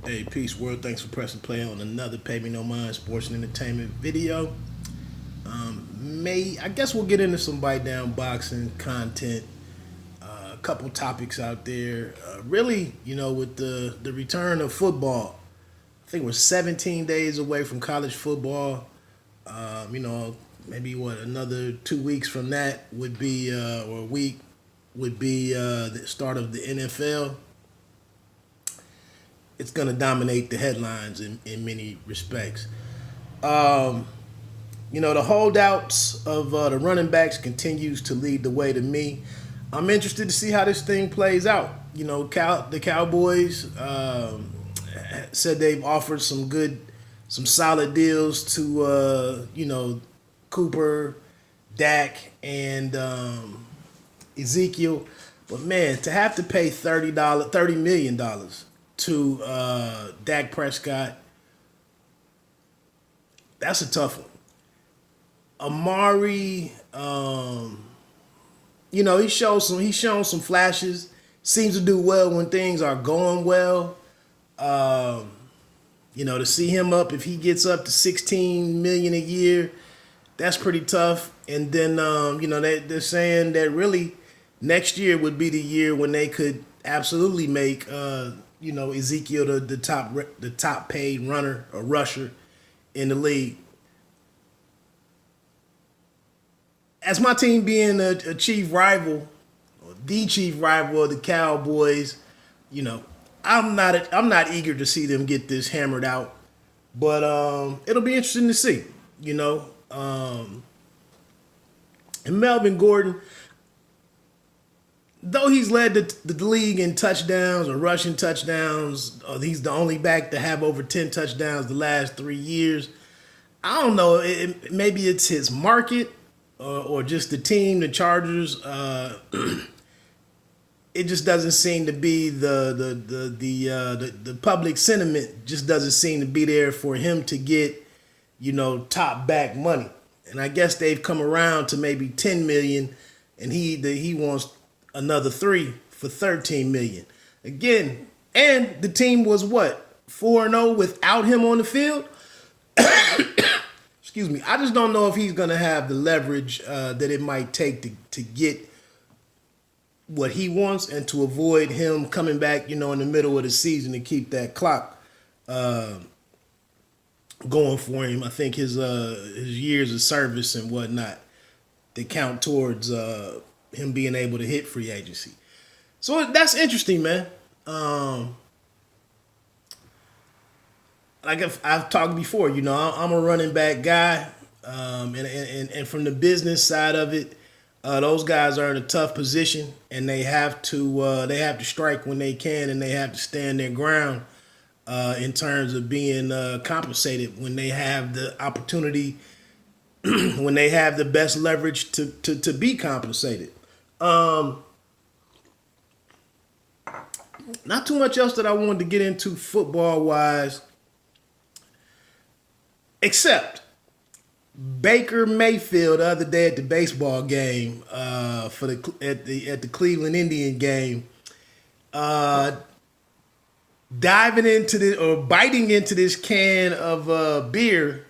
Hey, peace world. Thanks for pressing play on another Pay Me No Mind sports and entertainment video. I guess we'll get into some bite down boxing content. A couple topics out there. Really, with the return of football, I think we're 17 days away from college football. Maybe another 2 weeks from that would be, or a week would be the start of the NFL. It's going to dominate the headlines in many respects. The holdouts of the running backs continues to lead the way to me. I'm interested to see how this thing plays out. The Cowboys said they've offered some solid deals to, Cooper, Dak, and Ezekiel. But man, to have to pay $30 million to Dak Prescott, that's a tough one. Amari, he's shown some flashes. Seems to do well when things are going well. To see him up if he gets up to 16 million a year, that's pretty tough. And then they're saying that really next year would be the year when they could absolutely make Ezekiel the top paid runner or rusher in the league. As my team being a chief rival, or the chief rival of the Cowboys, I'm not eager to see them get this hammered out, but it'll be interesting to see. And Melvin Gordon, though he's led the league in touchdowns or rushing touchdowns, he's the only back to have over 10 touchdowns the last 3 years. I don't know. Maybe it's his market or just the team, the Chargers. It just doesn't seem to be the public sentiment just doesn't seem to be there for him to get top back money. And I guess they've come around to maybe 10 million, and he wants another 3 for 13 million. Again, and the team was what, 4-0 without him on the field? Excuse me. I just don't know if he's going to have the leverage that it might take to get what he wants and to avoid him coming back, in the middle of the season to keep that clock going for him. I think his years of service and whatnot, they count towards him being able to hit free agency. So that's interesting, man. Like I've talked before, I'm a running back guy, and from the business side of it, those guys are in a tough position, and they have to strike when they can, and they have to stand their ground in terms of being compensated when they have the opportunity, when they have the best leverage to be compensated. Not too much else that I wanted to get into football wise. Except Baker Mayfield the other day at the baseball game at the Cleveland Indian game, biting into this can of beer,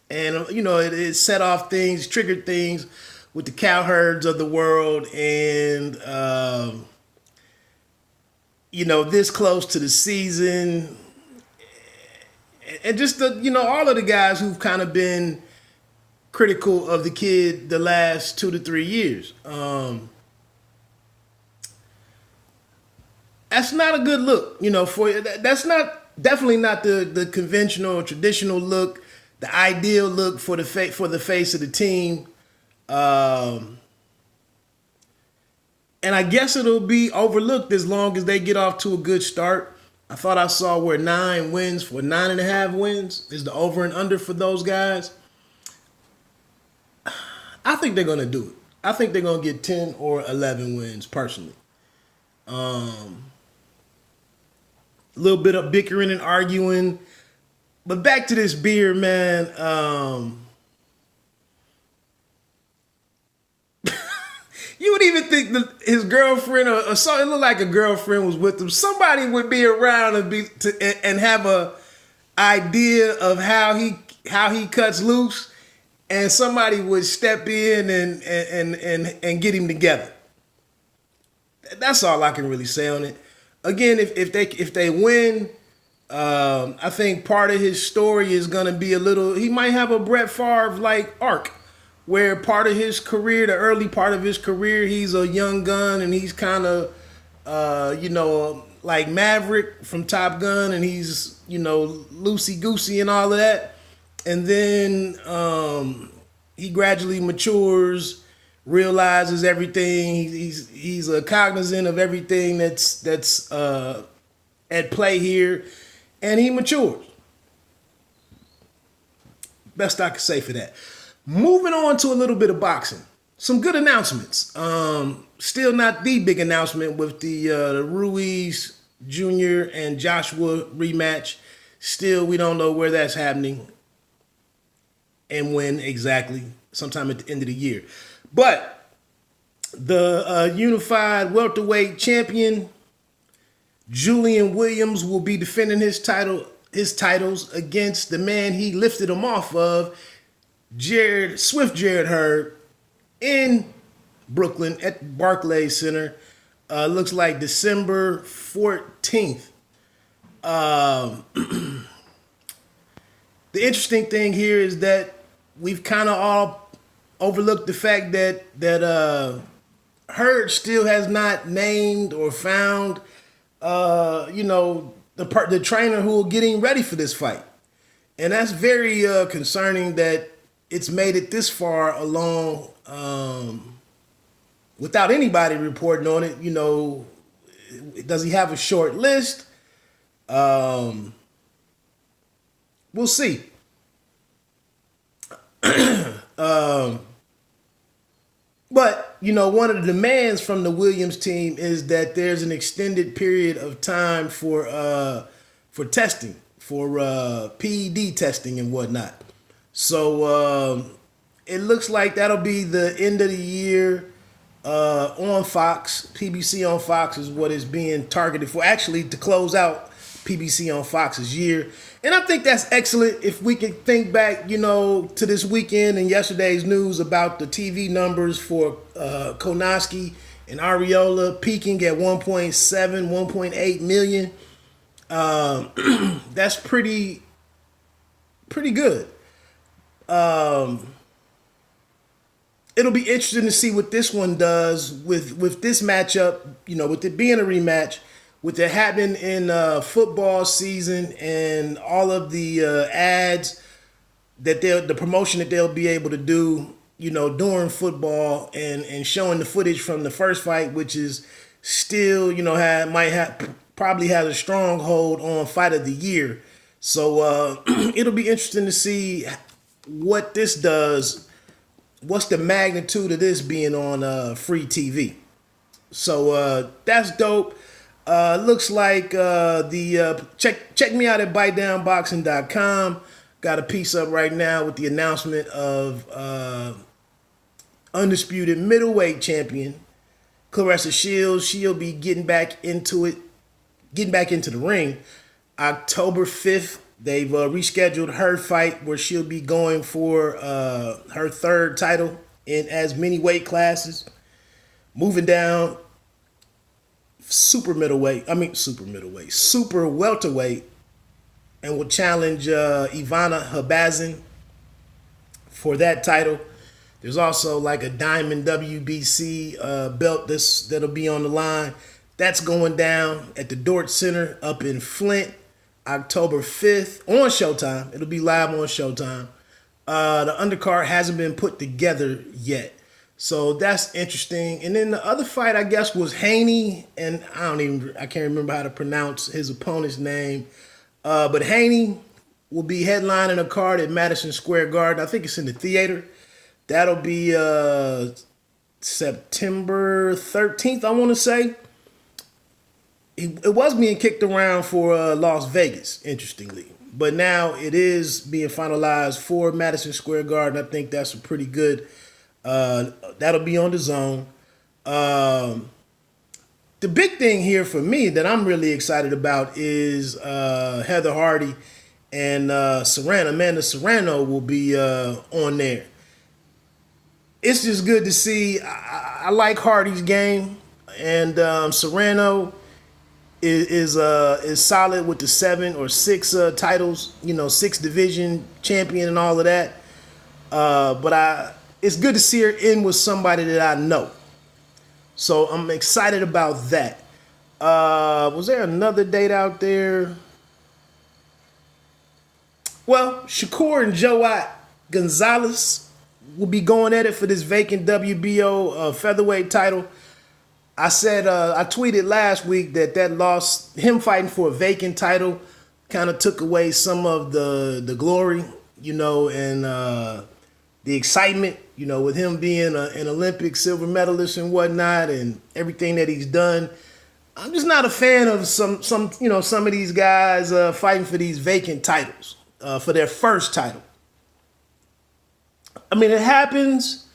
and it set off things, triggered things with the cowherds of the world, and this close to the season. And just all of the guys who've kind of been critical of the kid the last 2 to 3 years. That's not a good look, that's definitely not the conventional or traditional look, the ideal look for the face of the team. And I guess it'll be overlooked as long as they get off to a good start. I thought I saw where 9.5 wins is the over and under for those guys. I think they're going to do it. I think they're going to get 10 or 11 wins personally. A little bit of bickering and arguing. But back to this beer, man. You would would even think that his girlfriend or something, it looked like a girlfriend was with him. Somebody would be around and have a idea of how he cuts loose, and somebody would step in and get him together. That's all I can really say on it. Again, if they win, I think part of his story is going to be he might have a Brett Favre like arc, where part of his career, the early part of his career, he's a young gun and he's kind of, like Maverick from Top Gun, and he's, loosey goosey and all of that, and then he gradually matures, realizes everything. He's cognizant of everything that's at play here, and he matures. Best I can say for that. Moving on to a little bit of boxing. Some good announcements. Still not the big announcement with the Ruiz Jr. and Joshua rematch. Still, we don't know where that's happening and when exactly. Sometime at the end of the year. But the unified welterweight champion, Julian Williams, will be defending his titles against the man he lifted him off of, Jared Hurd, in Brooklyn at Barclays Center. Looks like December 14th. The interesting thing here is that we've kind of all overlooked the fact that Hurd still has not named or found the trainer who will get him ready for this fight. And that's very concerning that it's made it this far along without anybody reporting on it. Does he have a short list? We'll see. But, one of the demands from the Williams team is that there's an extended period of time for testing, for PED testing and whatnot. So it looks like that'll be the end of the year on Fox. PBC on Fox is what is being targeted for, actually, to close out PBC on Fox's year. And I think that's excellent. If we can think back, to this weekend and yesterday's news about the TV numbers for Konoski and Ariola peaking at 1.7, 1.8 million. That's pretty good. It'll be interesting to see what this one does with this matchup, with it being a rematch, with it happening in football season and all of the ads that the promotion that they'll be able to do, during football and showing the footage from the first fight, which is still, probably has a strong hold on fight of the year. So it'll be interesting to see what this does. What's the magnitude of this being on free TV? So that's dope. Looks like check me out at bitedownboxing.com. Got a piece up right now with the announcement of undisputed middleweight champion Claressa Shields. She'll be getting back into the ring October 5th. They've rescheduled her fight where she'll be going for her third title in as many weight classes, moving down super welterweight, and will challenge Ivana Habazin for that title. There's also like a Diamond WBC belt that'll be on the line. That's going down at the Dort Center up in Flint, October 5th on Showtime. It'll be live on Showtime. The undercard hasn't been put together yet. So that's interesting. And then the other fight, I guess, was Haney, and I can't remember how to pronounce his opponent's name. But Haney will be headlining a card at Madison Square Garden. I think it's in the theater. That'll be September 13th, I want to say. It was being kicked around for Las Vegas, interestingly. But now it is being finalized for Madison Square Garden. I think that's a pretty good... that'll be on the Zone. The big thing here for me that I'm really excited about is Heather Hardy and Amanda Serrano will be on there. It's just good to see. I like Hardy's game, and Serrano is solid with the 7 or 6 titles. 6 division champion and all of that. But it's good to see her in with somebody that I know. So I'm excited about that. Was there another date out there? Well, Shakur and Joat Gonzalez will be going at it for this vacant WBO featherweight title. I said, I tweeted last week that loss, him fighting for a vacant title, kind of took away some of the glory, and the excitement, with him being an Olympic silver medalist and whatnot, and everything that he's done. I'm just not a fan of some of these guys fighting for these vacant titles, for their first title. I mean, it happens,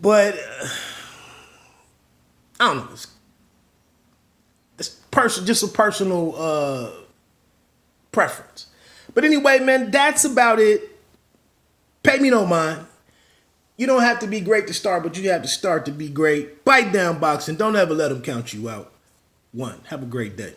but I don't know. It's just a personal preference. But anyway, man, that's about it. Pay me no mind. You don't have to be great to start, but you have to start to be great. Bite down boxing. Don't ever let them count you out. 1. Have a great day.